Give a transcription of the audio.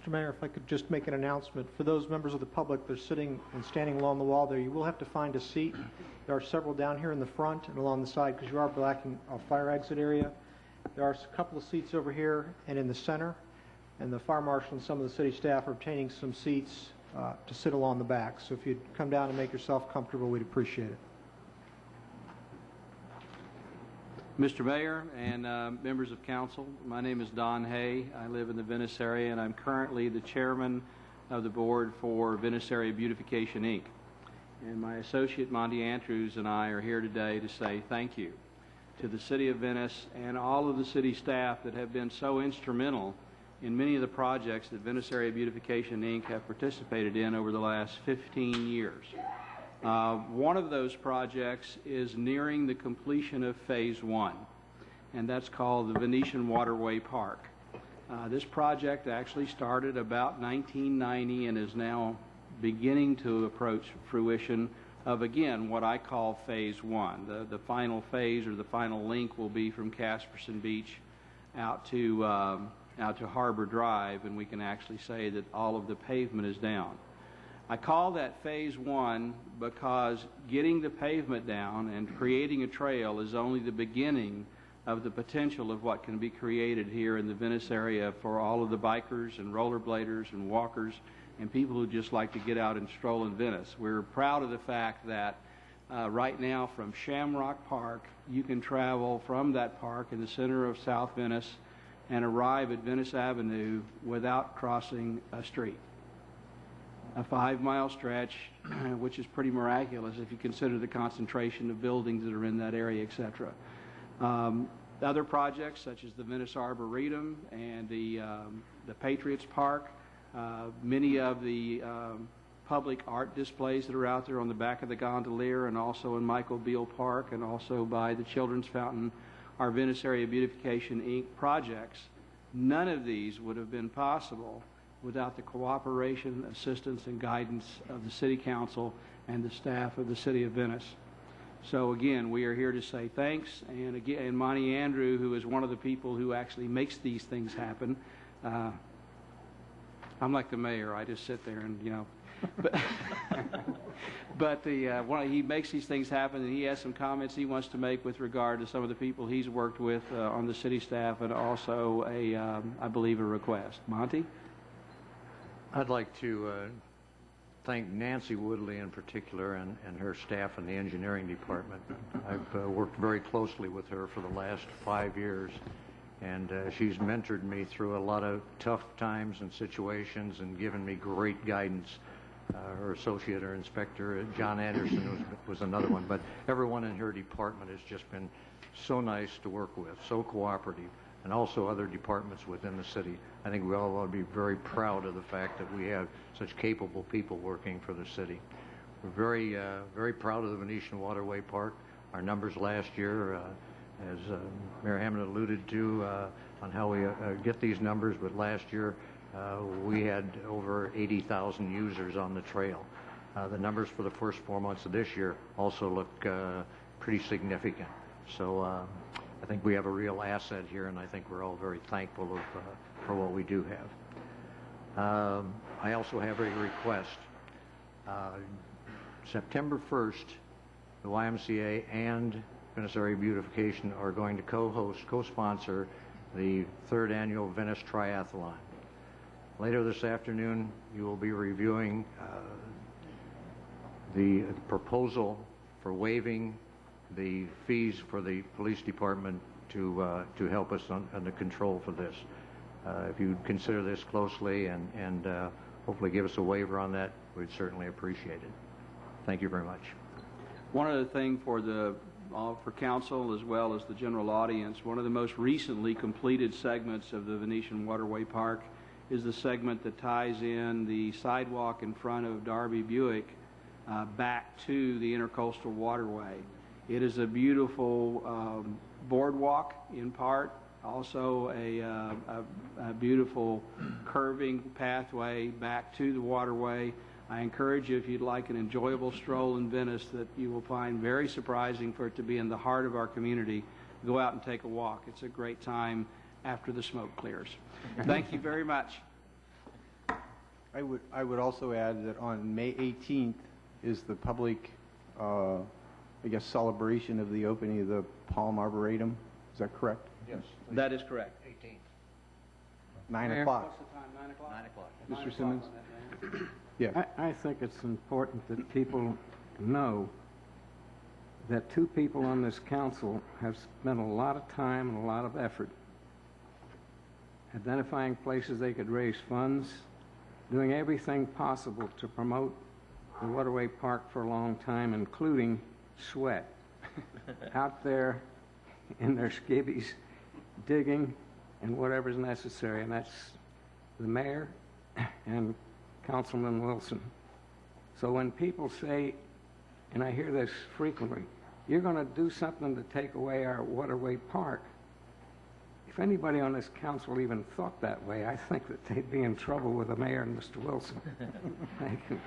Mr. Mayor, if I could just make an announcement. For those members of the public that are sitting and standing along the wall there, you will have to find a seat. There are several down here in the front and along the side because you are blocking a fire exit area. There are a couple of seats over here and in the center, and the fire marshal and some of the city staff are obtaining some seats to sit along the back. So if you'd come down and make yourself comfortable, we'd appreciate it. Mr. Mayor and members of council, my name is Don Hay. I live in the Venice area, and I'm currently the chairman of the board for Venice Area Beautification, Inc. And my associate, Monty Andrews, and I are here today to say thank you to the City of Venice and all of the city staff that have been so instrumental in many of the projects that Venice Area Beautification, Inc. have participated in over the last 15 years. One of those projects is nearing the completion of Phase 1, and that's called the Venetian Waterway Park. This project actually started about 1990 and is now beginning to approach fruition of, again, what I call Phase 1. The final phase, or the final link, will be from Casperson Beach out to Harbor Drive, and we can actually say that all of the pavement is down. I call that Phase 1 because getting the pavement down and creating a trail is only the beginning of the potential of what can be created here in the Venice area for all of the bikers and rollerbladers and walkers and people who just like to get out and stroll in Venice. We're proud of the fact that right now from Shamrock Park, you can travel from that park in the center of South Venice and arrive at Venice Avenue without crossing a street. A 5-mile stretch, which is pretty miraculous if you consider the concentration of buildings that are in that area, etc. Other projects such as the Venice Arboretum and the Patriots Park, many of the public art displays that are out there on the back of the gondolier and also in Michael Beale Park and also by the Children's Fountain are Venice Area Beautification, Inc. projects. None of these would have been possible without the cooperation, assistance, and guidance of the City Council and the staff of the City of Venice. So again, we are here to say thanks, and again, and Monty Andrew, who is one of the people who actually makes these things happen. I'm like the mayor; I just sit there and but he makes these things happen, and he has some comments he wants to make with regard to some of the people he's worked with on the city staff, and also I believe a request. Monty? I'd like to thank Nancy Woodley in particular and her staff in the engineering department. I've worked very closely with her for the last 5 years, and she's mentored me through a lot of tough times and situations and given me great guidance. Her associate or inspector, John Anderson, was another one, but everyone in her department has just been so nice to work with, so cooperative, and also other departments within the city. I think we all ought to be very proud of the fact that we have such capable people working for the city. We're very proud of the Venetian Waterway Park. Our numbers last year, as Mayor Hammond alluded to on how we get these numbers, but last year we had over 80,000 users on the trail. The numbers for the first 4 months of this year also look pretty significant. So I think we have a real asset here, and I think we're all very thankful for what we do have. I also have a request. September 1st, the YMCA and Venice Area Beautification are going to co-sponsor the 3rd annual Venice Triathlon. Later this afternoon, you will be reviewing the proposal for waiving the fees for the police department to help us on the control for this. If you consider this closely and hopefully give us a waiver on that, we'd certainly appreciate it. Thank you very much. One other thing for council as well as the general audience, one of the most recently completed segments of the Venetian Waterway Park is the segment that ties in the sidewalk in front of Darby Buick back to the Intercoastal Waterway. It is a beautiful boardwalk in part, also a beautiful curving pathway back to the waterway. I encourage you, if you'd like an enjoyable stroll in Venice that you will find very surprising for it to be in the heart of our community, go out and take a walk. It's a great time after the smoke clears. Thank you very much. I would also add that on May 18th is the public, I guess, celebration of the opening of the Palm Arboretum. Is that correct? Yes. That is correct. 18th. 9 Mayor? o'clock. What's the time, 9 o'clock? 9 o'clock. 9 Mr. o'clock Simmons? on that, Mayor. Yeah. I think it's important that people know that two people on this council have spent a lot of time and a lot of effort identifying places they could raise funds, doing everything possible to promote the Waterway Park for a long time, including sweat, out there in their skivvies, digging and whatever's necessary, and that's the mayor and Councilman Wilson. So when people say, and I hear this frequently, you're going to do something to take away our Waterway Park. If anybody on this council even thought that way, I think that they'd be in trouble with the mayor and Mr. Wilson. Thank you.